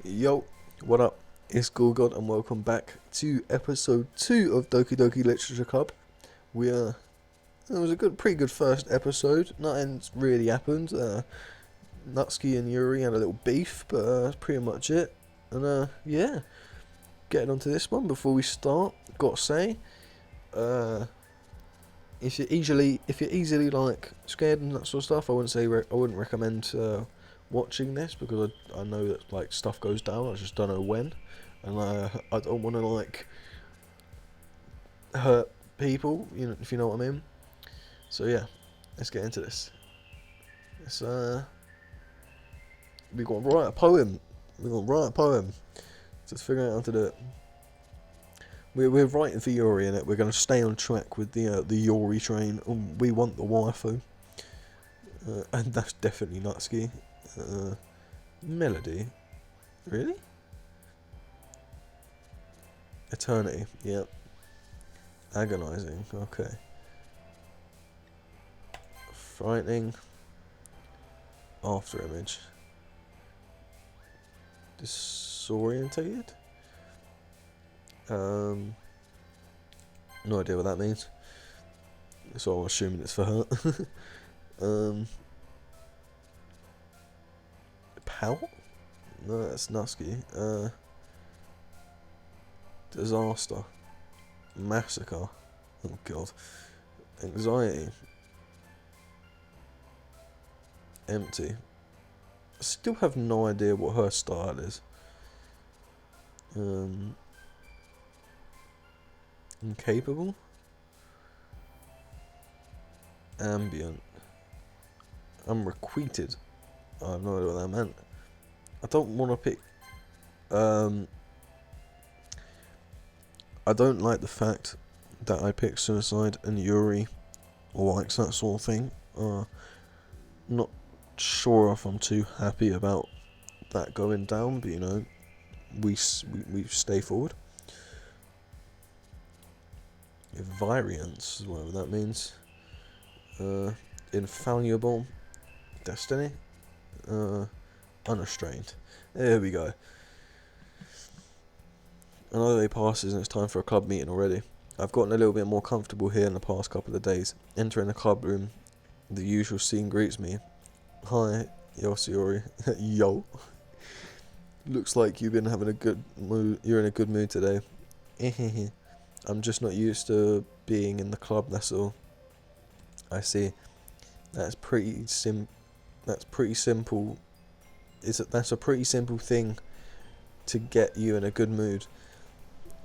Yo, what up? It's Gorgod and welcome back to episode 2 of Doki Doki Literature Club. It was a pretty good first episode. Nothing's really happened. Nutski and Yuri had a little beef, but that's pretty much it. And yeah, getting onto this one before we start, gotta say, if you're easily like scared and that sort of stuff, I wouldn't recommend watching this because I know that like stuff goes down. I just don't know when, and I don't want to like hurt people. You know, if you know what I mean. So yeah, let's get into this. We got to write a poem. Just figuring out how to do it. We're writing for Yuri in it. We're going to stay on track with the Yuri train. We want the waifu, and that's definitely Nutski. Melody, really? Eternity, yep. Agonizing, okay. Frightening. After image. Disorientated? No idea what that means. So I'm assuming it's for her. Power? No, that's Nusky. Disaster. Massacre. Oh god. Anxiety. Empty. I still have no idea what her style is. Incapable. Ambient. Unrequited. I have no idea what that meant. I don't want to pick. I don't like the fact that I picked suicide and Yuri likes that sort of thing. Not sure if I'm too happy about that going down, but you know, we stay forward. Variance, whatever that means. Infallible. Destiny. Unrestrained. There we go. Another day passes and it's time for a club meeting already. I've gotten a little bit more comfortable here in the past couple of days. Entering the club room, the usual scene greets me. Hi, Yoshiori. Yo. Looks like you've been having a good mood. You're in a good mood today. I'm just not used to being in the club, that's all. I see. That's pretty simple. That's a pretty simple thing to get you in a good mood.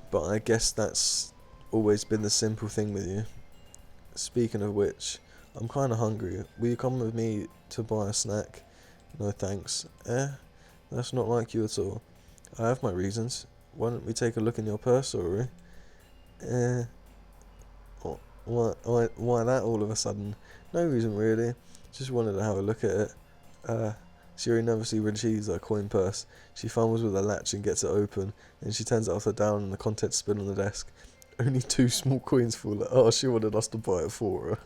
But I guess that's always been the simple thing with you. Speaking of which, I'm kind of hungry. Will you come with me to buy a snack? No thanks. That's not like you at all. I have my reasons. Why don't we take a look in your purse, Ori? Why that all of a sudden? No reason really. Just wanted to have a look at it. Shiri nervously retrieves her coin purse. She fumbles with the latch and gets it open, and she turns it upside down and the contents spin on the desk. Only 2 small coins fall out. Oh, she wanted us to buy it for her.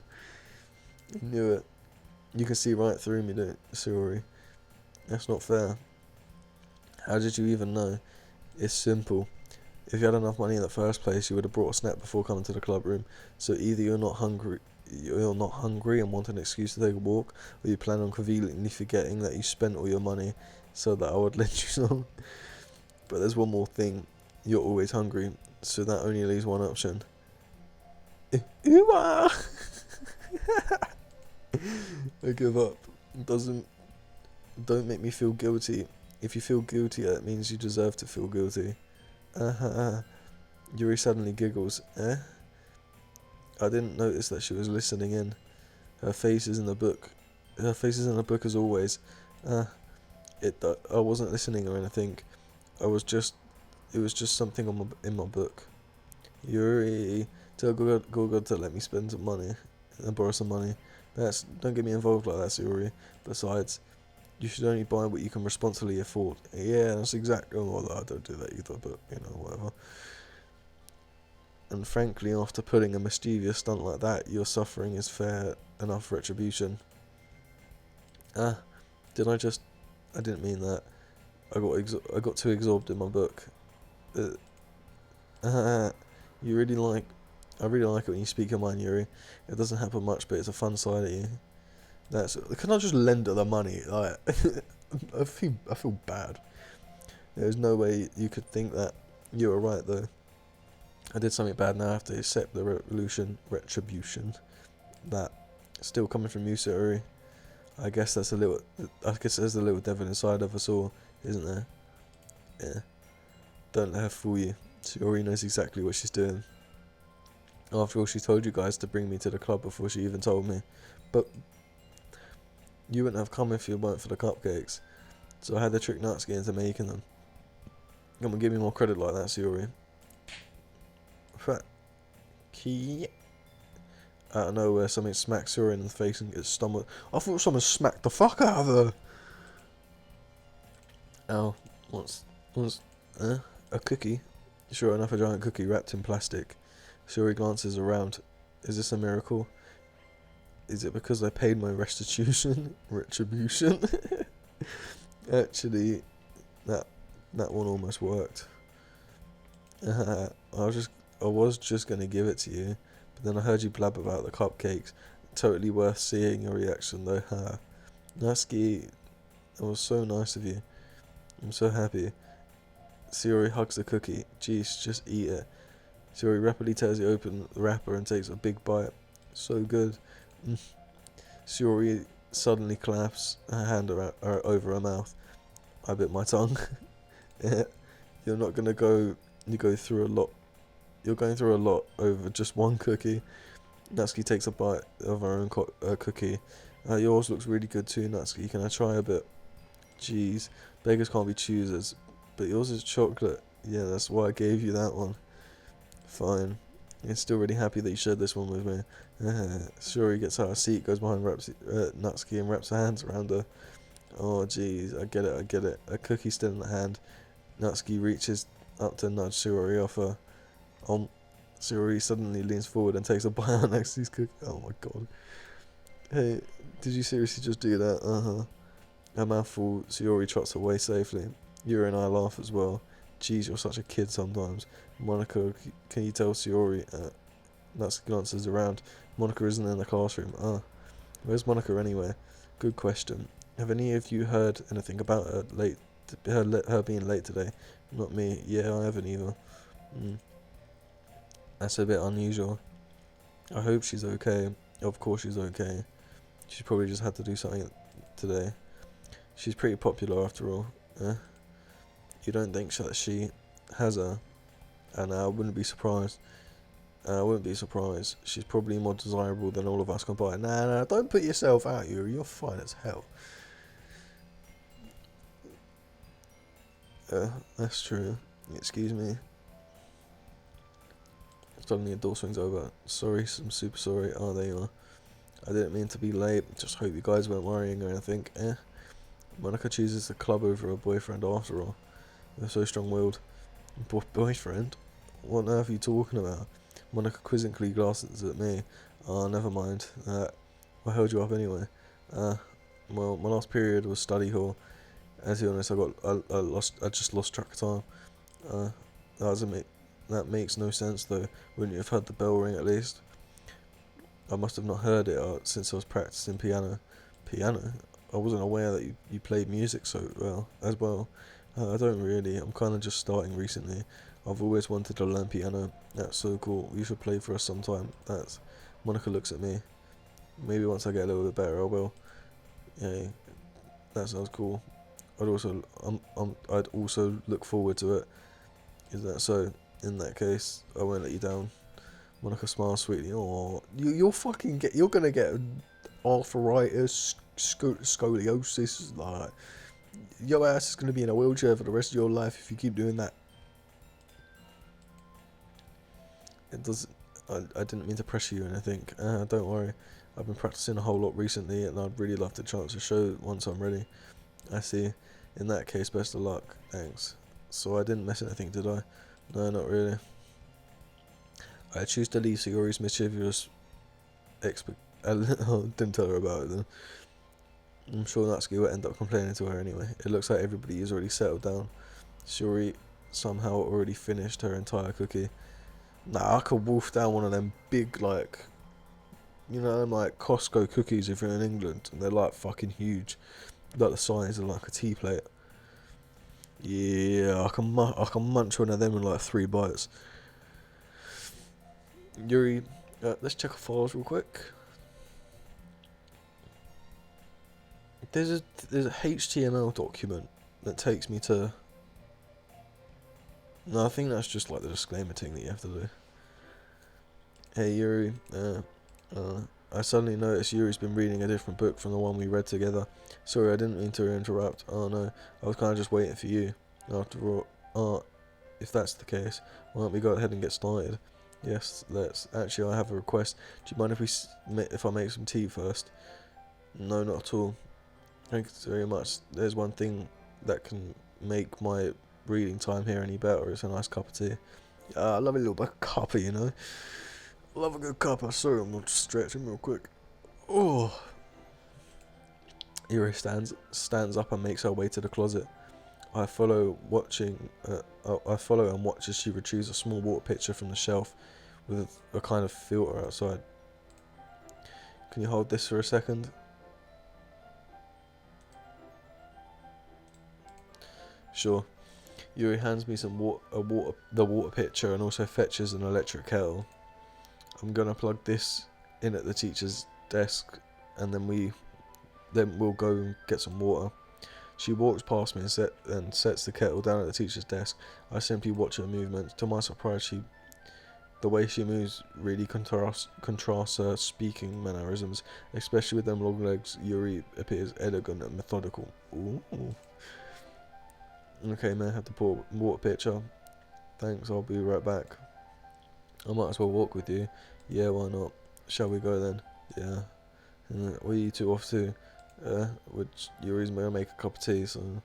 Knew it. You can see right through me, don't you, Shiri? That's not fair. How did you even know? It's simple. If you had enough money in the first place, you would have brought a snack before coming to the club room. So either you're not hungry and want an excuse to take a walk, or you plan on conveniently forgetting that you spent all your money so that I would let you some. But there's one more thing. You're always hungry, so that only leaves one option. I give up. Don't make me feel guilty. If you feel guilty, that means you deserve to feel guilty. Yuri suddenly giggles. I didn't notice that she was listening in. Her face is in the book. As always. I wasn't listening or anything. It was just something in my book. Yuri, tell Gorgod to let me spend some money and borrow some money. Don't get me involved like that, Yuri. Besides, you should only buy what you can responsibly afford. Yeah, that's exactly. Well, I don't do that either, but you know, whatever. And frankly, after pulling a mischievous stunt like that, your suffering is fair enough retribution. I didn't mean that. I got too absorbed in my book. You really like. I really like it when you speak your mind, Yuri. It doesn't happen much, but it's a fun side of you. Can I just lend her the money? Like, I feel bad. There's no way you could think that. You were right though. I did something bad, now I have to accept the retribution. That still coming from you, Yuri. I guess there's a little devil inside of us all, isn't there? Yeah. Don't let her fool you. She already knows exactly what she's doing. After all, she told you guys to bring me to the club before she even told me. But you wouldn't have come if it weren't for the cupcakes. So I had to trick Natsuki into making them. Come on, give me more credit like that, Sayori. Key. Out of nowhere, something smacks Sayori in the face and gets stomach. I thought someone smacked the fuck out of her. Ow. What's a cookie? Sure enough, a giant cookie wrapped in plastic. Sayori glances around. Is this a miracle? Is it because I paid my restitution? Retribution? Actually, that one almost worked. I was just gonna give it to you, but then I heard you blab about the cupcakes. Totally worth seeing your reaction though. Natsuki, it was so nice of you. I'm so happy. Sayori hugs the cookie. Jeez, just eat it. Sayori rapidly tears it open the wrapper and takes a big bite. So good. Sayori suddenly claps her hand over her mouth. I bit my tongue. You're not gonna go. You go through a lot. You're going through a lot over just one cookie. Natsuki takes a bite of her own cookie. Yours looks really good too, Natsuki. Can I try a bit? Jeez, beggars can't be choosers. But yours is chocolate. Yeah, that's why I gave you that one. Fine. I'm still really happy that you shared this one with me. Sayori gets out of her seat, goes behind Natsuki and wraps her hands around her. Oh jeez, I get it. A cookie still in the hand. Natsuki reaches up to nudge Sayori off her. Sayori suddenly leans forward and takes a bite out of Natsuki's cookie. Oh my god. Hey, did you seriously just do that? Her mouth full, Sayori trots away safely. Yuri and I laugh as well. Jeez, you're such a kid sometimes. Monica, can you tell Sayori? Natsuki glances around. Monica isn't in the classroom. Where's Monica anyway? Good question. Have any of you heard anything about her her being late today? Not me. Yeah, I haven't either. That's a bit unusual. I hope she's okay. Of course she's okay. She probably just had to do something today. She's pretty popular after all. You don't think that she has her? And I wouldn't be surprised. She's probably more desirable than all of us combined. Nah, don't put yourself out, Yuri. You're fine as hell. That's true. Excuse me. Suddenly a door swings over. Sorry, I'm super sorry. Oh, there you are. I didn't mean to be late. Just hope you guys weren't worrying or anything. Monica chooses the club over her boyfriend after all. They're so strong-willed. Boyfriend? What on earth are you talking about? Monica quizzically glances at me. Oh, never mind. What held you up anyway? Well, my last period was study hall. And to be honest, I just lost track of time. That makes no sense though. Wouldn't you have heard the bell ring at least? I must have not heard it since I was practicing piano. Piano? I wasn't aware that you played music so well as well. I don't really. I'm kind of just starting recently. I've always wanted to learn piano. That's so cool. You should play for us sometime. Monica looks at me. Maybe once I get a little bit better, I will. Yeah, that sounds cool. I'd also look forward to it. Is that so? In that case, I won't let you down. Monica smiles sweetly. Oh, you're gonna get arthritis, scoliosis. Like, your ass is gonna be in a wheelchair for the rest of your life if you keep doing that. It does. I didn't mean to pressure you or anything. Don't worry. I've been practicing a whole lot recently, and I'd really love the chance to show once I'm ready. I see. In that case, best of luck. Thanks. So I didn't miss anything, did I? No, not really. I choose to leave Sayori's mischievous didn't tell her about it then. I'm sure Natsuki will end up complaining to her anyway. It looks like everybody is already settled down. Yuri somehow already finished her entire cookie. Nah, I could wolf down one of them big, like, you know, like Costco cookies if you're in England, and they're like fucking huge, like the size of like a tea plate. Yeah, I can munch one of them in like 3 bites. Yuri, let's check our files real quick. There's a HTML document that takes me to. No, I think that's just like the disclaimer thing that you have to do. Hey Yuri, I suddenly noticed Yuri's been reading a different book from the one we read together. Sorry, I didn't mean to interrupt. Oh no, I was kind of just waiting for you. After all, if that's the case, why don't we go ahead and get started? Yes, let's. Actually, I have a request. Do you mind if I make some tea first? No, not at all. Thanks very much. There's one thing that can make my reading time here any better. It's a nice cup of tea. I love a little bit of cuppa, you know. Love a good cuppa. Sorry, I'm not stretching real quick. Oh. Yuri stands up and makes her way to the closet. I follow and watch as she retrieves a small water pitcher from the shelf with a kind of filter outside. Can you hold this for a second? Sure. Yuri hands me the water pitcher and also fetches an electric kettle. I'm gonna plug this in at the teacher's desk, and then we'll go and get some water. She walks past me and sets the kettle down at the teacher's desk. I simply watch her movements. To my surprise, the way she moves really contrasts her speaking mannerisms, especially with them long legs. Yuri appears elegant and methodical. Ooh. Okay, may I have the water pitcher? Thanks, I'll be right back. I might as well walk with you. Yeah, why not? Shall we go then? Yeah. Where are you two off to? Which Yuri's gonna make a cup of tea, so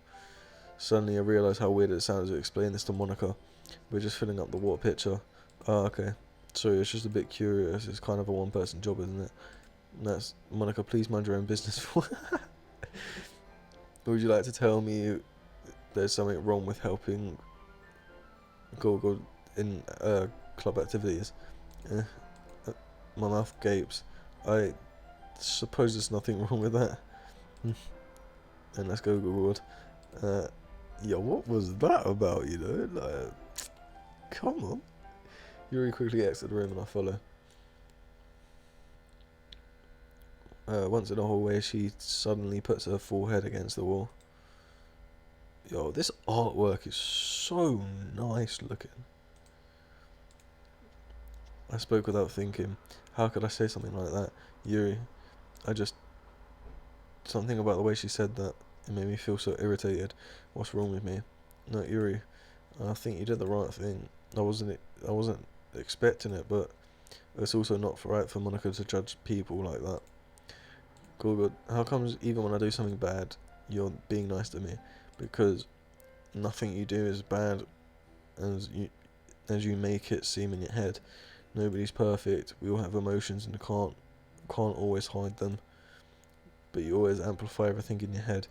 suddenly I realise how weird it sounds to explain this to Monica. We're just filling up the water pitcher. Oh, okay. Sorry, it's just a bit curious. It's kind of a one-person job, isn't it? That's Monica, please mind your own business. Would you like to tell me there's something wrong with helping Gogo in club activities? My mouth gapes. I suppose there's nothing wrong with that. And let's go Googled. Yeah, what was that about, you know? Like, come on. Yuri quickly exits the room and I follow. Once in the hallway, she suddenly puts her forehead against the wall. Yo, this artwork is so nice looking. I spoke without thinking. How could I say something like that? Yuri, something about the way she said that, it made me feel so irritated. What's wrong with me? No, Yuri, I think you did the right thing. I wasn't expecting it, but it's also not right for Monica to judge people like that. Good. How comes even when I do something bad, you're being nice to me? Because nothing you do is bad as you make it seem in your head. Nobody's perfect. We all have emotions and can't always hide them. But you always amplify everything in your head.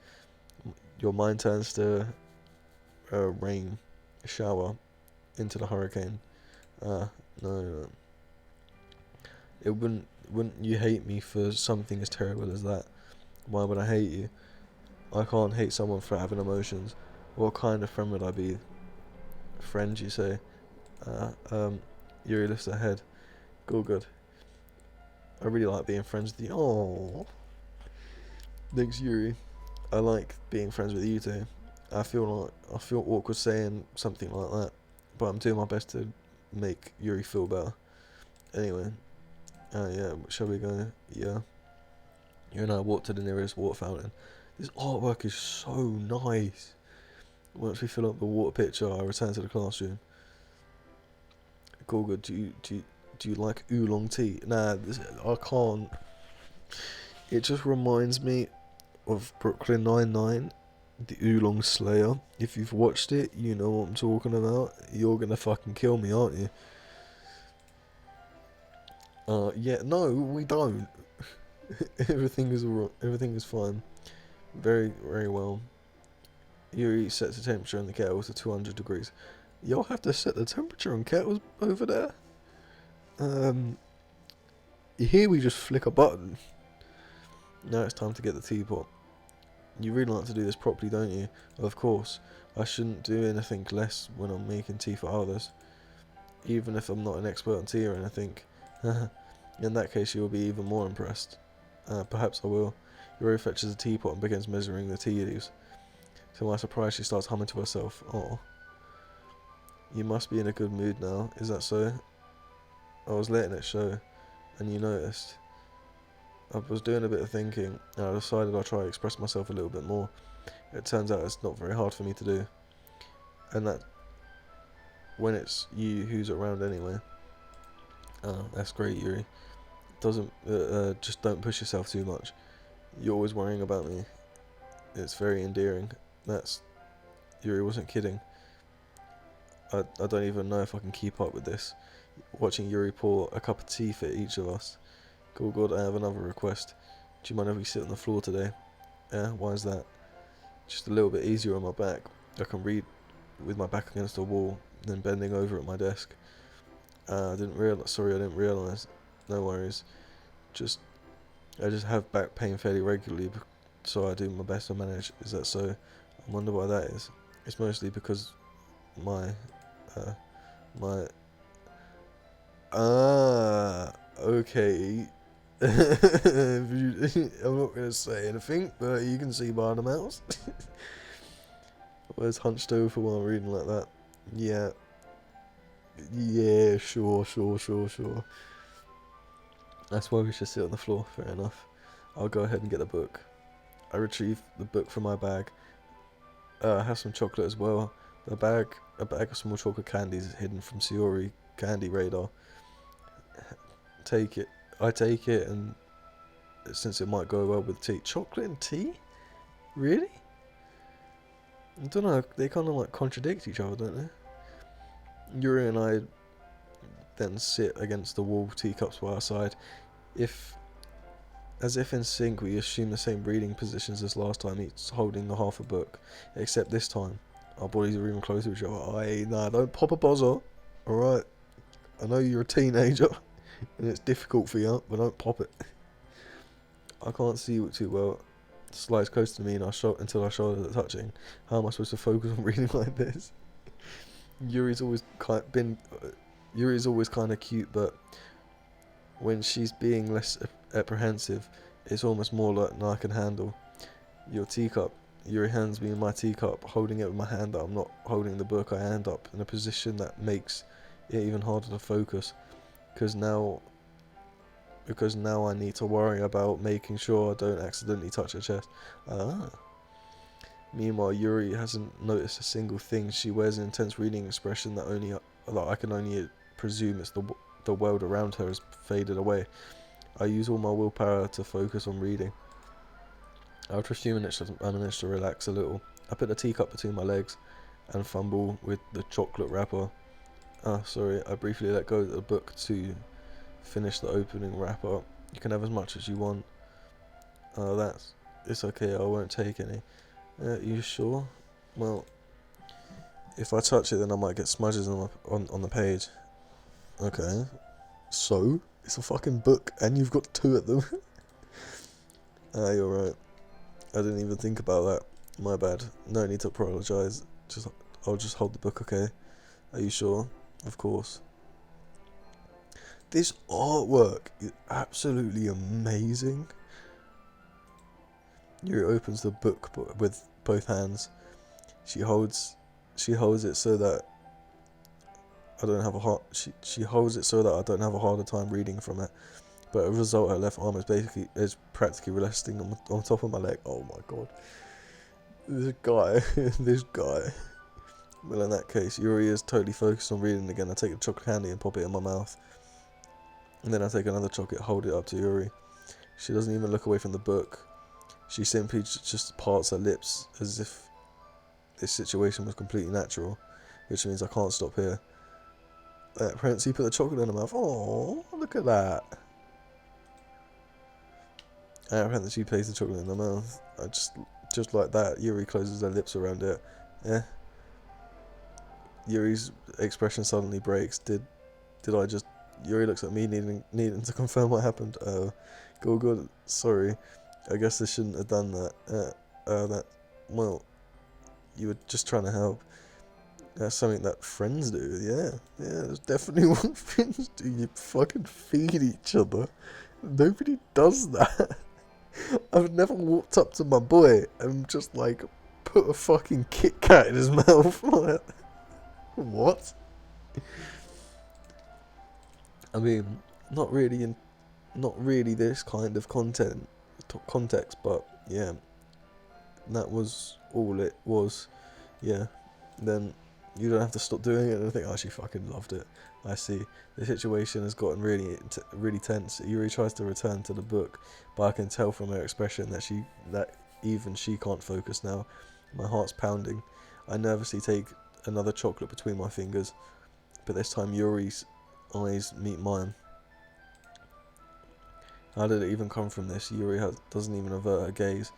Your mind turns to rain, shower, into the hurricane. No. It wouldn't you hate me for something as terrible as that? Why would I hate you? I can't hate someone for having emotions. What kind of friend would I be? Friend, you say? Yuri lifts her head. Good. I really like being friends with you. Oh, thanks, Yuri. I like being friends with you too. I feel awkward saying something like that, but I'm doing my best to make Yuri feel better. Anyway, yeah, shall we go? Yeah. You and I walk to the nearest water fountain. This artwork is so nice. Once we fill up the water pitcher, I return to the classroom. Gorga, do you like oolong tea? Nah, I can't. It just reminds me of Brooklyn Nine-Nine, the Oolong Slayer. If you've watched it, you know what I'm talking about. You're gonna fucking kill me, aren't you? Yeah, no, we don't. Everything is fine. Very, very well. Yuri sets the temperature on the kettle to 200 degrees. You'll have to set the temperature on kettles over there? Here we just flick a button. Now it's time to get the teapot. You really like to do this properly, don't you? Of course. I shouldn't do anything less when I'm making tea for others. Even if I'm not an expert on tea or anything. In that case, you'll be even more impressed. Perhaps I will. Yuri fetches a teapot and begins measuring the tea leaves. To my surprise, she starts humming to herself. Oh. You must be in a good mood now, is that so? I was letting it show, and you noticed. I was doing a bit of thinking, and I decided I'd try to express myself a little bit more. It turns out it's not very hard for me to do. And that when it's you who's around anyway. That's great, Yuri. Doesn't just don't push yourself too much. You're always worrying about me. It's very endearing. Yuri wasn't kidding. I don't even know if I can keep up with this. Watching Yuri pour a cup of tea for each of us. Cool God, I have another request. Do you mind if we sit on the floor today? Yeah, why is that? Just a little bit easier on my back. I can read with my back against the wall, then bending over at my desk. I didn't realise. No worries. I just have back pain fairly regularly, so I do my best to manage. Is that so? I wonder why that is. It's mostly because okay. I'm not going to say anything, but you can see by the mouse. Where's hunched over while I'm reading like that? Yeah. Yeah, sure. That's why we should sit on the floor, fair enough. I'll go ahead and get the book. I retrieve the book from my bag. I have some chocolate as well. A bag of small chocolate candies hidden from YURI candy radar. I take it, and since it might go well with tea. Chocolate and tea? Really? I don't know, they kind of like contradict each other, don't they? Yuri and I then sit against the wall, teacups by our side. As if in sync, we assume the same reading positions as last time, each holding the half a book. Except this time, our bodies are even closer to each other. Nah, don't pop a buzzer, alright? I know you're a teenager, and it's difficult for you, but don't pop it. I can't see you too well. It slides close to me until our shoulders are touching. How am I supposed to focus on reading like this? Yuri's always kind of cute, but when she's being less apprehensive, it's almost more like than I can handle. Your teacup. Yuri hands me my teacup, holding it with my hand up. I'm not holding the book. I end up in a position that makes it even harder to focus, because now I need to worry about making sure I don't accidentally touch her chest. Meanwhile, Yuri hasn't noticed a single thing. She wears an intense reading expression that I can only presume it's the world around her has faded away. I use all my willpower to focus on reading. After a few minutes, I manage to relax a little. I put the teacup between my legs and fumble with the chocolate wrapper. Sorry, I briefly let go of the book to finish the opening wrapper. You can have as much as you want. It's okay, I won't take any. You sure? Well, if I touch it, then I might get smudges on the page. Okay. So, it's a fucking book, and you've got two of them. You're right. I didn't even think about that. My bad. No need to apologise. I'll just hold the book, okay? Are you sure? Of course. This artwork is absolutely amazing. Yuri opens the book with both hands. She holds it so that I don't have a hard. She holds it so that I don't have a harder time reading from it. But as a result, her left arm is practically resting on top of my leg. Oh my god, this guy. Well, in that case, Yuri is totally focused on reading again. I take a chocolate candy and pop it in my mouth, and then I take another chocolate, hold it up to Yuri. She doesn't even look away from the book. She simply just parts her lips as if this situation was completely natural, which means I can't stop here. Perhaps he put the chocolate in her mouth. Oh, look at that. Apparently she placed the chocolate in her mouth. I just Just like that, Yuri closes her lips around it. Eh. Yuri's expression suddenly breaks. Did I just... Yuri looks at me, needing to confirm what happened. Good. Sorry. I guess I shouldn't have done that. Well, you were just trying to help. That's something that friends do. Yeah, that's definitely what friends do. You fucking feed each other. Nobody does that. I've never walked up to my boy and just like put a fucking Kit Kat in his mouth. What? I mean, not really this kind of context, but yeah, that was all it was. Yeah, then you don't have to stop doing it. And I think I actually fucking loved it. I see. The situation has gotten really tense. Yuri tries to return to the book, but I can tell from her expression that even she can't focus now. My heart's pounding. I nervously take another chocolate between my fingers, but this time Yuri's eyes meet mine. How did it even come from this? Yuri doesn't even avert her gaze.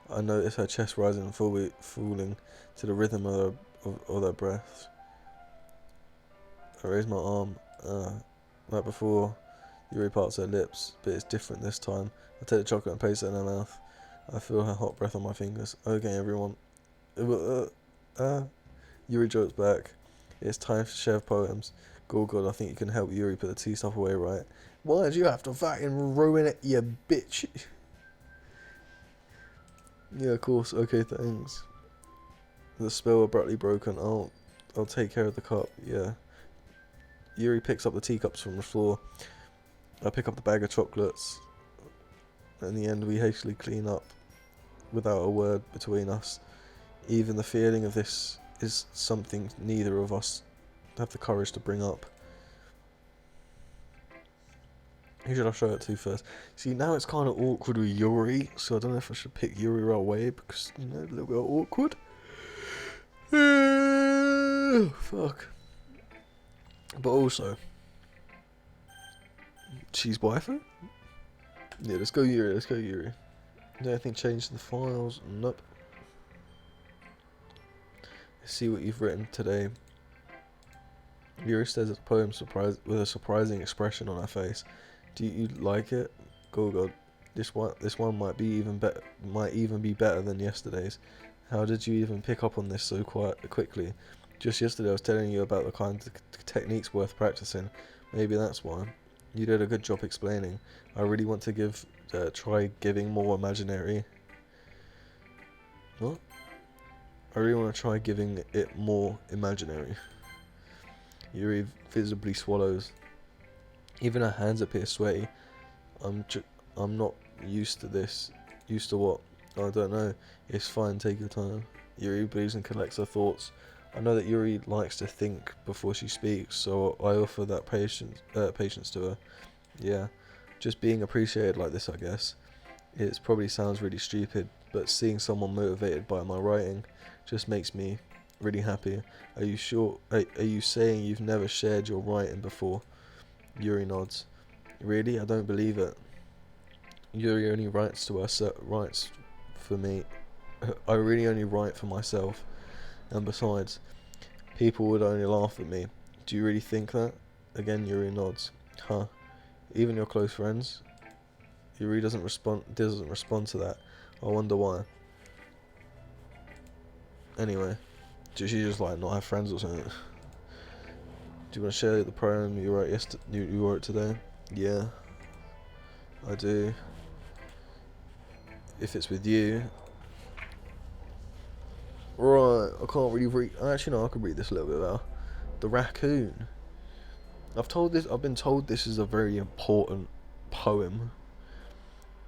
I notice her chest rising and falling to the rhythm of her breaths. I raise my arm, like before. Yuri parts her lips, but it's different this time. I take the chocolate and place it in her mouth. I feel her hot breath on my fingers. Okay, everyone. Yuri jokes back. It's time to share poems. God, I think you can help Yuri put the tea stuff away, right? Why did you have to fucking ruin it, you bitch? Yeah, of course. Okay, thanks. The spell abruptly broken. I'll take care of the cup. Yeah. Yuri picks up the teacups from the floor. I pick up the bag of chocolates. In the end, we hastily clean up without a word between us. Even the feeling of this is something neither of us have the courage to bring up. Who should I show it to first? See, now it's kind of awkward with Yuri, so I don't know if I should pick Yuri right away because, a little bit awkward. Fuck. But also, she's waifu? Yeah, let's go Yuri. Is there anything changed in the files? Nope. Let's see what you've written today. Yuri stares at the poem with a surprising expression on her face. Do you like it? God, this one might even be better than yesterday's. How did you even pick up on this so quickly? Just yesterday I was telling you about the kind of techniques worth practicing. Maybe that's why. You did a good job explaining. I really want to try giving more imaginary. What? I really want to try giving it more imaginary. Yuri visibly swallows. Even her hands appear sweaty. I'm not used to this. Used to what? I don't know. It's fine, take your time. Yuri breathes and collects her thoughts. I know that Yuri likes to think before she speaks, so I offer that patience to her. Yeah, just being appreciated like this, I guess. It probably sounds really stupid, but seeing someone motivated by my writing just makes me really happy. Are you sure? Are you saying you've never shared your writing before? Yuri nods. Really? I don't believe it. Yuri only writes for me. I really only write for myself. And besides, people would only laugh at me. Do you really think that? Again, Yuri nods. Huh. Even your close friends? Yuri doesn't respond to that. I wonder why. Anyway, does she just like not have friends or something? Do you want to share the poem you wrote you wrote today? Yeah, I do. If it's with you. Right, I can't really read. Actually, no, I can read this a little bit better. The raccoon. I've been told this is a very important poem.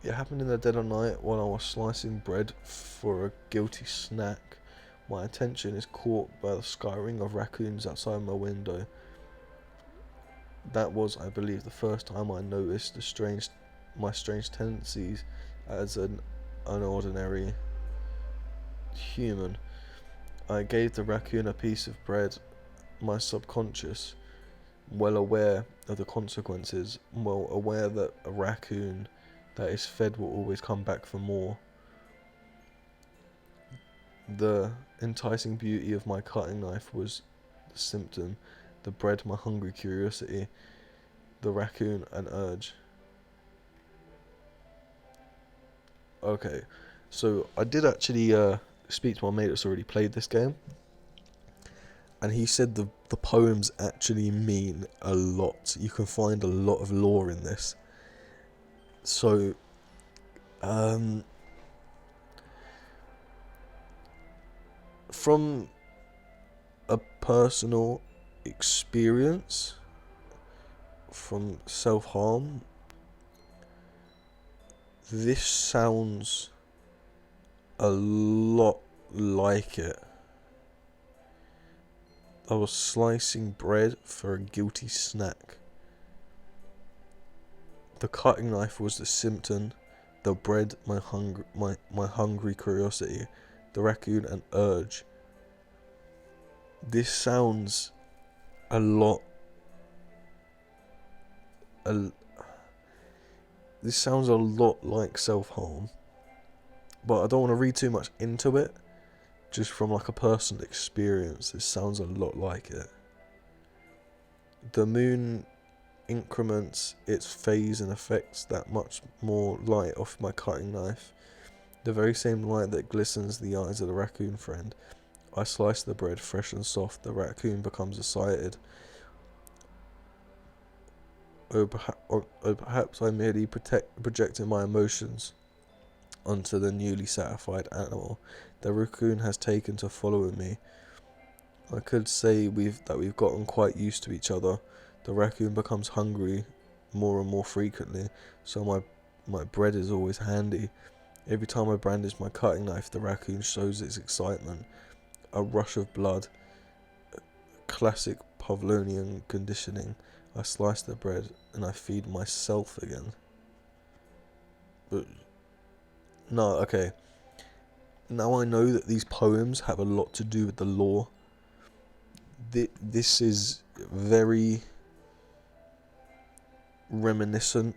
It happened in the dead of night while I was slicing bread for a guilty snack. My attention is caught by the scattering of raccoons outside my window. That was, I believe, the first time I noticed my strange tendencies as an unordinary human. I gave the raccoon a piece of bread. My subconscious, well aware of the consequences, well aware that a raccoon that is fed will always come back for more. The enticing beauty of my cutting knife was the symptom. The bread, my hungry curiosity. The raccoon, an urge. Okay, so I did actually speak to my mate that's already played this game, and he said the poems actually mean a lot. You can find a lot of lore in this. So, from a personal experience, from self-harm, this sounds a lot like it. I was slicing bread for a guilty snack. The cutting knife was the symptom, the bread my hungry curiosity, the raccoon an urge. This sounds a lot. This sounds a lot like self-harm, but I don't want to read too much into it. Just from like a personal experience, this sounds a lot like it. The moon increments its phase and affects that much more light off my cutting knife. The very same light that glistens the eyes of the raccoon friend. I slice the bread fresh and soft. The raccoon becomes excited. Or perhaps I merely projecting my emotions onto the newly satisfied animal. The raccoon has taken to following me. I could say we've gotten quite used to each other. The raccoon becomes hungry more and more frequently, so my bread is always handy. Every time I brandish my cutting knife, the raccoon shows its excitement. A rush of blood. Classic Pavlovian conditioning. I slice the bread and I feed myself again. But no, okay. Now I know that these poems have a lot to do with the lore. This is very reminiscent,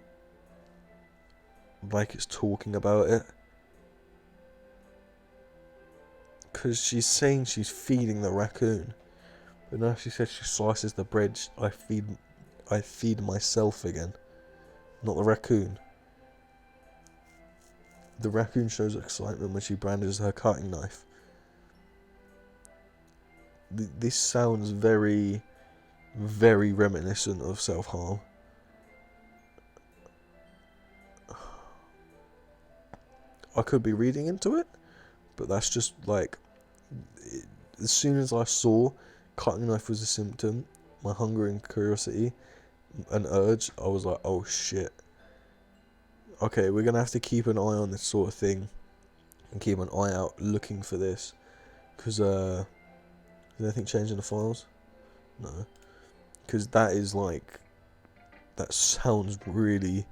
like it's talking about it. Because she's saying she's feeding the raccoon, but now she says she slices the bread. I feed myself again, not the raccoon. The raccoon shows excitement when she brandishes her cutting knife. This sounds very, very reminiscent of self-harm. I could be reading into it, but that's just like, as soon as I saw cutting knife was a symptom, my hunger and curiosity, an urge, I was like, oh shit. Okay, we're gonna have to keep an eye on this sort of thing and keep an eye out looking for this, because is anything changing the files? No, because that is like, that sounds really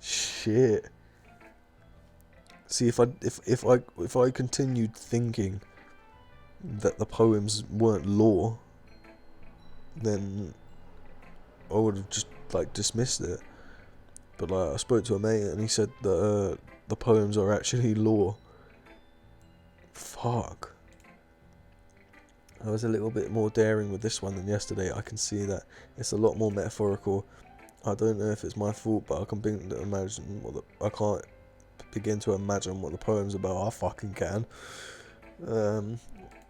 shit. See, if I continued thinking that the poems weren't lore, then I would have just like dismissed it. But like, I spoke to a mate and he said that the poems are actually lore. Fuck. I was a little bit more daring with this one than yesterday. I can see that it's a lot more metaphorical. I don't know if it's my fault, but I can begin to imagine I can't begin to imagine what the poem's about. I fucking can.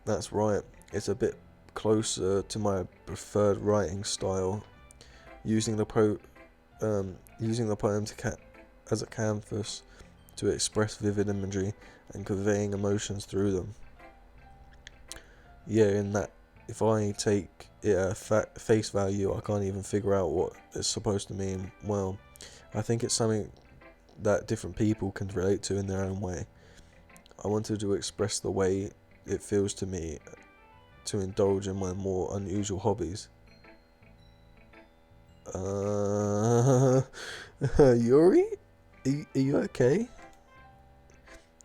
That's right. It's a bit closer to my preferred writing style, using the poem as a canvas to express vivid imagery and conveying emotions through them. Yeah, in that, if I take it at face value, I can't even figure out what it's supposed to mean. Well, I think it's something that different people can relate to in their own way. I wanted to express the way it feels to me to indulge in my more unusual hobbies. Yuri? Are you okay?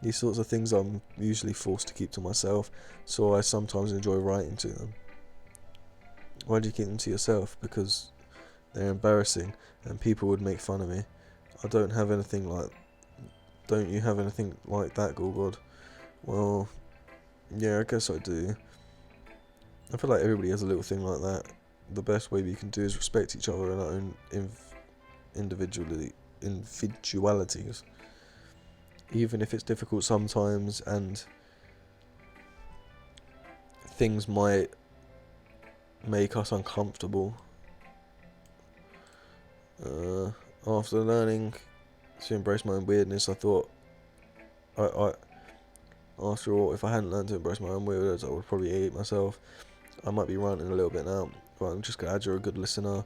These sorts of things I'm usually forced to keep to myself, so I sometimes enjoy writing to them. Why do you keep them to yourself? Because they're embarrassing and people would make fun of me. I don't you have anything like that, Gorgod? Well, Yeah, I guess I do. I feel like everybody has a little thing like that. The best way we can do is respect each other and our own individualities, even if it's difficult sometimes, and things might make us uncomfortable. After learning to embrace my own weirdness, I thought, after all, if I hadn't learned to embrace my own weirdness, I would probably hate myself. I might be ranting a little bit now, but I'm just glad you're a good listener.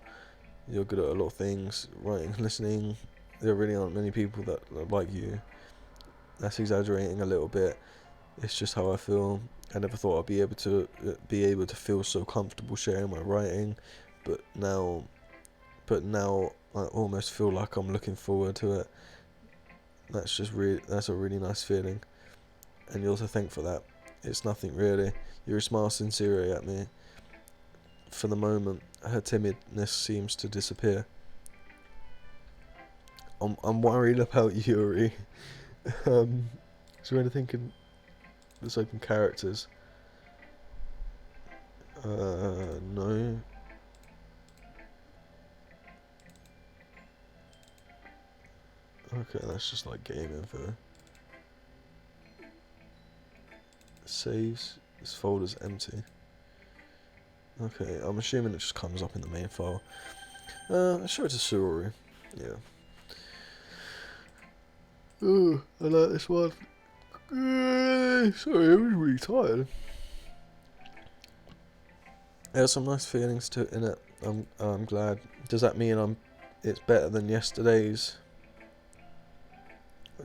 You're good at a lot of things, writing, listening. There really aren't many people that are like you. That's exaggerating a little bit. It's just how I feel. I never thought I'd be able to feel so comfortable sharing my writing, but now I almost feel like I'm looking forward to it. That's a really nice feeling, and you're to thank for that. It's nothing really. You're smile sincerely at me. For the moment, her timidness seems to disappear. I'm worried about Yuri. Is there anything in let's open characters? No. Okay, that's just like game info. Saves. This folder's empty. Okay, I'm assuming it just comes up in the main file. Show it to Surori. Yeah. Oh, I like this one. Sorry, I'm really tired. There's some nice feelings in it. I'm glad. Does that mean it's better than yesterday's?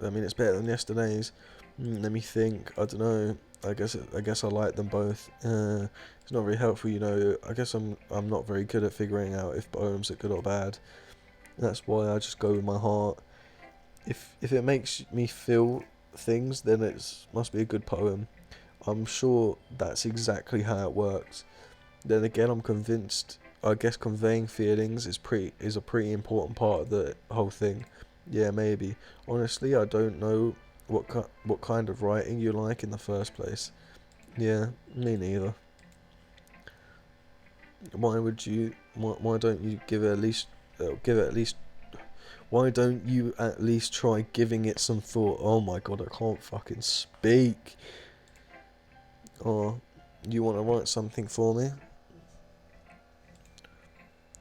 I mean, it's better than yesterday's. Let me think. I don't know. I guess I like them both. It's not very helpful, you know. I guess I'm not very good at figuring out if poems are good or bad. That's why I just go with my heart. If it makes me feel things, then it must be a good poem. I'm sure that's exactly how it works. Then again, I'm convinced. I guess conveying feelings is a pretty important part of the whole thing. Yeah, maybe. Honestly, I don't know what kind of writing you like in the first place. Yeah, me neither. Why would you? Why don't you give it at least? Give it at least. Why don't you at least try giving it some thought? Oh my god, I can't fucking speak. Oh, you want to write something for me?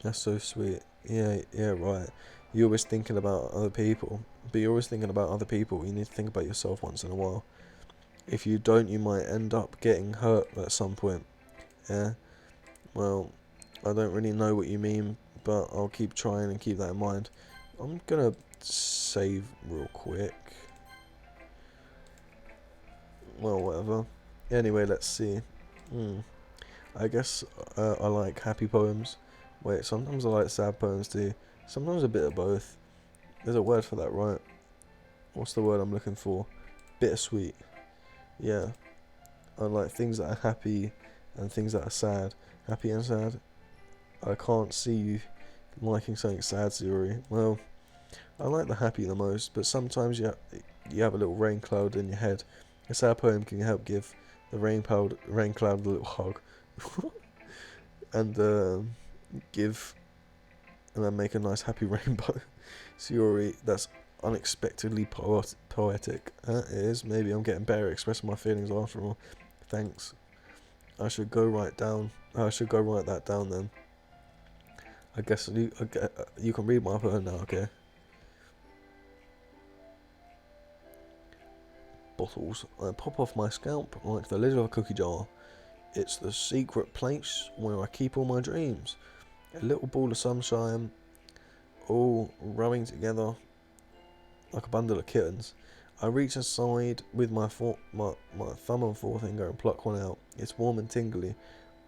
That's so sweet. Yeah, right. You're always thinking about other people, but you're always thinking about other people. You need to think about yourself once in a while. If you don't, you might end up getting hurt at some point. Yeah. Well, I don't really know what you mean, but I'll keep trying and keep that in mind. I'm gonna save real quick. Well, whatever. Anyway, let's see. I guess I like happy poems. Wait, sometimes I like sad poems too. Sometimes a bit of both. There's a word for that, right? What's the word I'm looking for? Bittersweet. Yeah. I like things that are happy and things that are sad. Happy and sad. I can't see you liking something sad, Yuri. Well, I like the happy the most, but sometimes you have a little rain cloud in your head. A sad poem can help give the rain cloud a little hug, and then make a nice happy rainbow. Yuri, that's unexpectedly poetic. It is. Maybe I'm getting better at expressing my feelings after all. Thanks. I should go write that down then. I guess you can read my poem now, okay? Bottles. I pop off my scalp like the lid of a cookie jar. It's the secret place where I keep all my dreams. A little ball of sunshine, all rubbing together like a bundle of kittens. I reach inside with my thumb and forefinger and pluck one out. It's warm and tingly,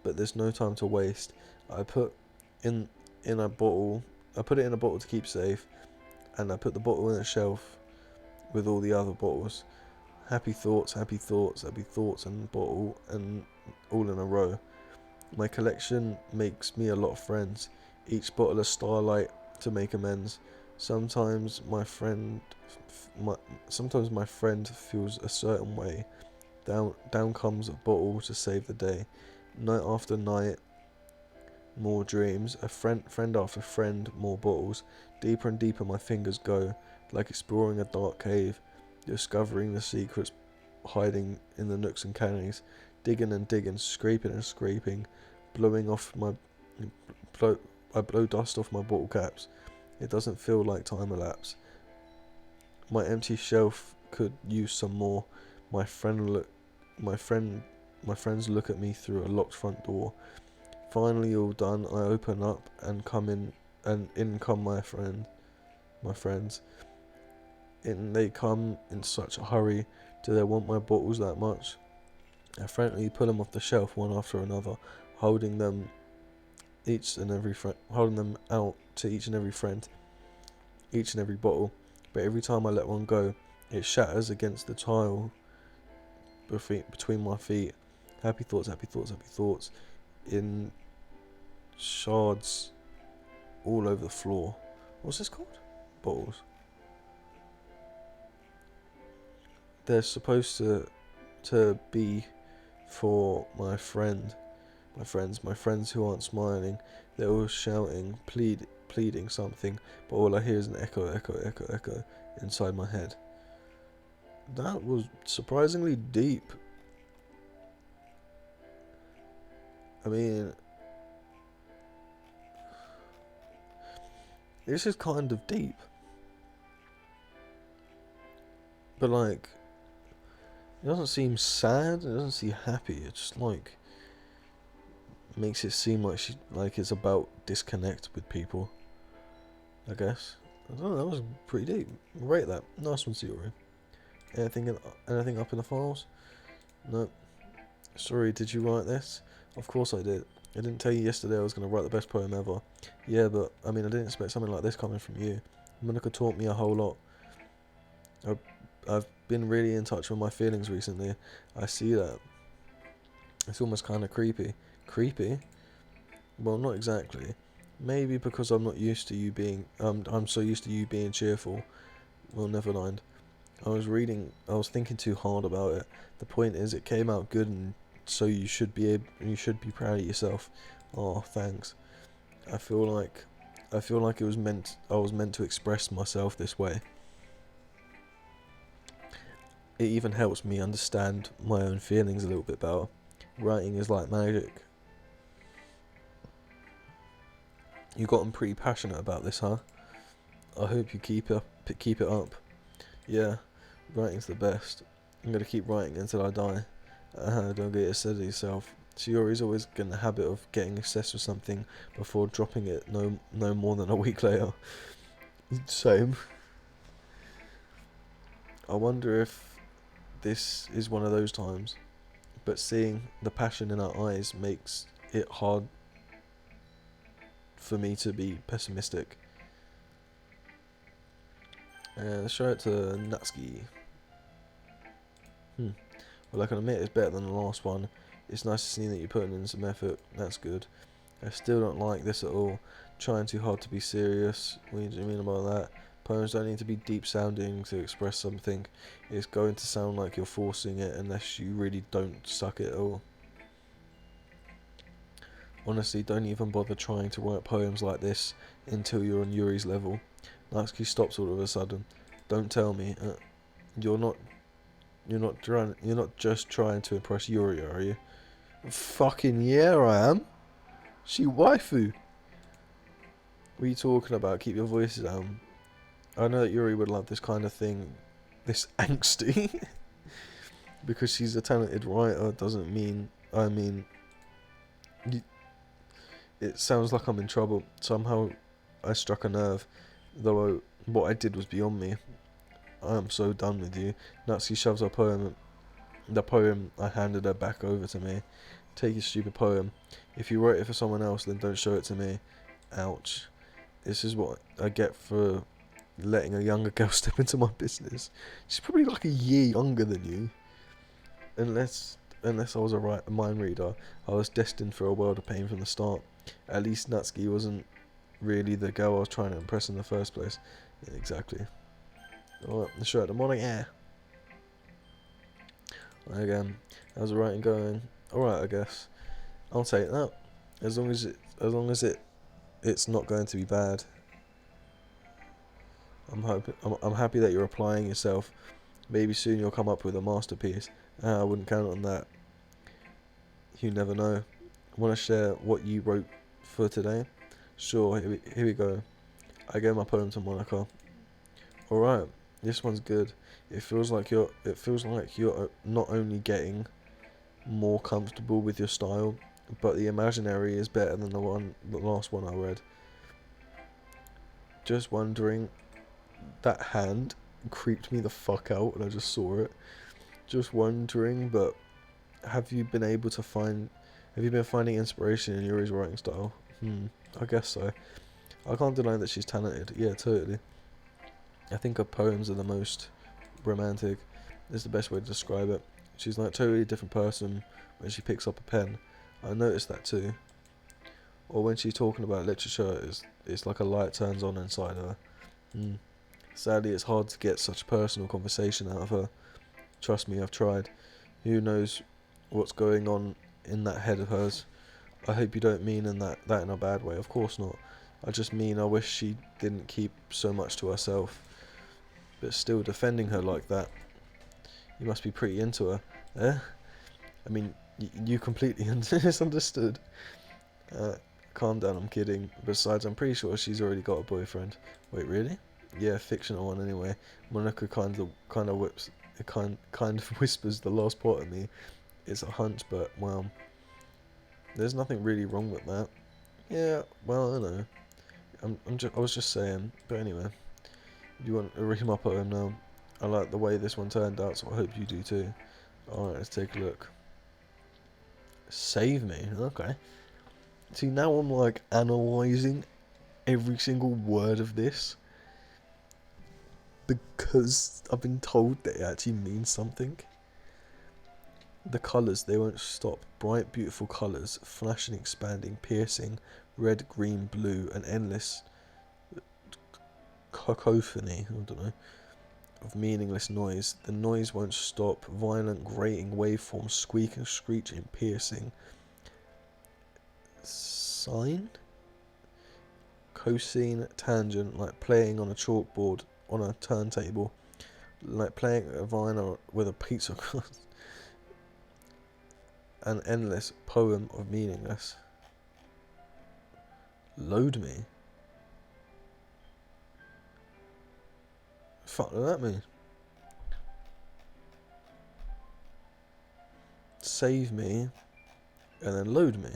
but there's no time to waste. I put in a bottle. I put it in a bottle to keep safe, and I put the bottle in a shelf with all the other bottles. Happy thoughts, happy thoughts, happy thoughts, and bottle, and all in a row. My collection makes me a lot of friends. Each bottle a starlight to make amends. Sometimes my friend feels a certain way. Down comes a bottle to save the day. Night after night, more dreams. A friend after friend, more bottles. Deeper and deeper my fingers go, like exploring a dark cave, discovering the secrets hiding in the nooks and crannies. Digging and digging, scraping and scraping, blowing off my I blow dust off my bottle caps. It doesn't feel like time elapse. My empty shelf could use some more. My friends look at me through a locked front door. Finally all done, I open up and in come my friends. In they come in such a hurry. Do they want my bottles that much? I frantically pull them off the shelf one after another, holding them out to each and every friend, each and every bottle. But every time I let one go, it shatters against the tile between my feet. Happy thoughts, happy thoughts, happy thoughts, in shards all over the floor. What's this called? Bottles. They're supposed to be for my friends who aren't smiling. They're all shouting, pleading something, but all I hear is an echo, echo, echo, echo inside my head. That was surprisingly deep. I mean, this is kind of deep, but like, it doesn't seem sad, it doesn't seem happy, it just like makes it seem like it's about disconnect with people, I guess. I don't know, that was pretty deep. Rate that. Nice one, YURI. Anything up in the files? No. Sorry, did you write this? Of course I did. I didn't tell you yesterday I was going to write the best poem ever. Yeah, but I mean, I didn't expect something like this coming from you. Monica taught me a whole lot. I've been really in touch with my feelings recently. I see that. It's almost kind of creepy. Creepy? Well, not exactly. Maybe because I'm not used to you being... I'm so used to you being cheerful. Well, never mind. I was thinking too hard about it. The point is, it came out good, and so you should be proud of yourself. Oh, thanks. I feel like I was meant to express myself this way. It even helps me understand my own feelings a little bit better. Writing is like magic. You gotten pretty passionate about this, huh? I hope you keep it up. Yeah, writing's the best. I'm gonna keep writing until I die. Don't get said to yourself. YURI's always got a habit of getting obsessed with something before dropping it no more than a week later. Same. I wonder if this is one of those times, but seeing the passion in her eyes makes it hard for me to be pessimistic. Let's show it to Natsuki. Well, I can admit it's better than the last one. It's nice to see that you're putting in some effort. That's good. I still don't like this at all. Trying too hard to be serious. What do you mean about that? Poems don't need to be deep sounding to express something. It's going to sound like you're forcing it unless you really don't suck it at all. Honestly, don't even bother trying to write poems like this until you're on YURI's level. Natsuki stops all of a sudden. Don't tell me. You're not just trying to impress YURI, are you? Fucking yeah, I am. She waifu. What are you talking about? Keep your voice down. I know that YURI would love this kind of thing, this angsty. Because she's a talented writer doesn't mean, it sounds like I'm in trouble. Somehow I struck a nerve, though what I did was beyond me. I am so done with you. Natsuki shoves the poem I handed her back over to me. Take your stupid poem. If you wrote it for someone else, then don't show it to me. Ouch. This is what I get for letting a younger girl step into my business. She's probably like a year younger than you. Unless I was a mind reader, I was destined for a world of pain from the start. At least Natsuki wasn't really the girl I was trying to impress in the first place. Yeah, exactly. Alright, let's show it the morning air. Again, how's the writing going? Alright, I guess. I'll take that. As long as it's not going to be bad. I'm happy that you're applying yourself. Maybe soon you'll come up with a masterpiece. I wouldn't count on that. You never know. Want to share what you wrote for today? Sure, here we go. I gave my poem to Monica. Alright, this one's good. It feels like you're not only getting more comfortable with your style, but the imaginary is better than the last one I read. Just wondering, that hand creeped me the fuck out and I just saw it. Just wondering, but have you been finding inspiration in Yuri's writing style? I guess so. I can't deny that she's talented. Yeah, totally. I think her poems are the most romantic. Is the best way to describe it. She's like a totally different person when she picks up a pen. I noticed that too. Or when she's talking about literature, it's like a light turns on inside her. Sadly, it's hard to get such personal conversation out of her. Trust me, I've tried. Who knows what's going on in that head of hers? I hope you don't mean that in a bad way. Of course not. I just mean I wish she didn't keep so much to herself. But still defending her like that. You must be pretty into her, eh? I mean, you completely misunderstood. Calm down, I'm kidding. Besides, I'm pretty sure she's already got a boyfriend. Wait, really? Yeah, fictional one anyway. Monica kind of whispers the last part of me. It's a hunch, but well, there's nothing really wrong with that. Yeah, well, I know. I was just saying. But anyway, you want to read my poem now? I like the way this one turned out, so I hope you do too. Alright, let's take a look. Save me, okay. See, now I'm like analysing every single word of this because I've been told that it actually means something. The colours, they won't stop. Bright, beautiful colours, flashing, expanding, piercing, red, green, blue, an endless cacophony, I don't know, of meaningless noise. The noise won't stop. Violent, grating waveforms, squeaking, screeching, piercing. Sine? Cosine, tangent, like playing on a chalkboard on a turntable. Like playing a violin with a pizza crust. An endless poem of meaningless. Load me. Fuck does that mean? Save me and then load me.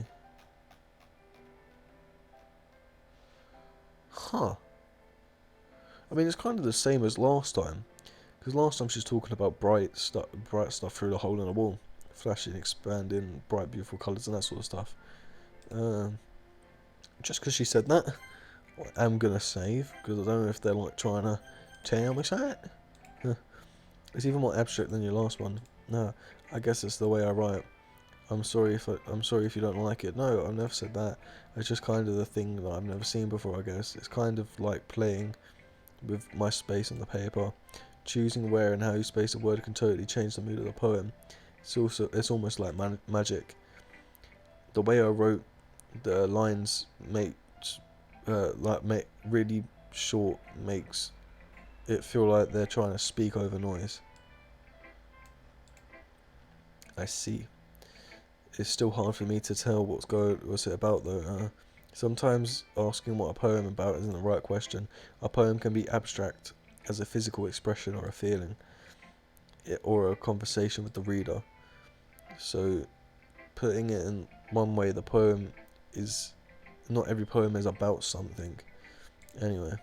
Huh. I mean, it's kind of the same as last time, because last time she's talking about bright stuff through the hole in the wall, flashing, expanding, bright, beautiful colours and that sort of stuff. Just because she said that, I'm gonna save, because I don't know if they're like trying to tell me that. It's even more abstract than your last one. No, I guess it's the way I write. I'm sorry if you don't like it. No, I've never said that. It's just kind of the thing that I've never seen before, I guess. It's kind of like playing with my space on the paper. Choosing where and how you space a word can totally change the mood of the poem. It's almost like magic. The way I wrote the lines make really short makes it feel like they're trying to speak over noise. I see. It's still hard for me to tell what's it about though. Sometimes asking what a poem about isn't the right question. A poem can be abstract as a physical expression or a feeling, or a conversation with the reader. So, putting it in one way, not every poem is about something. Anyway,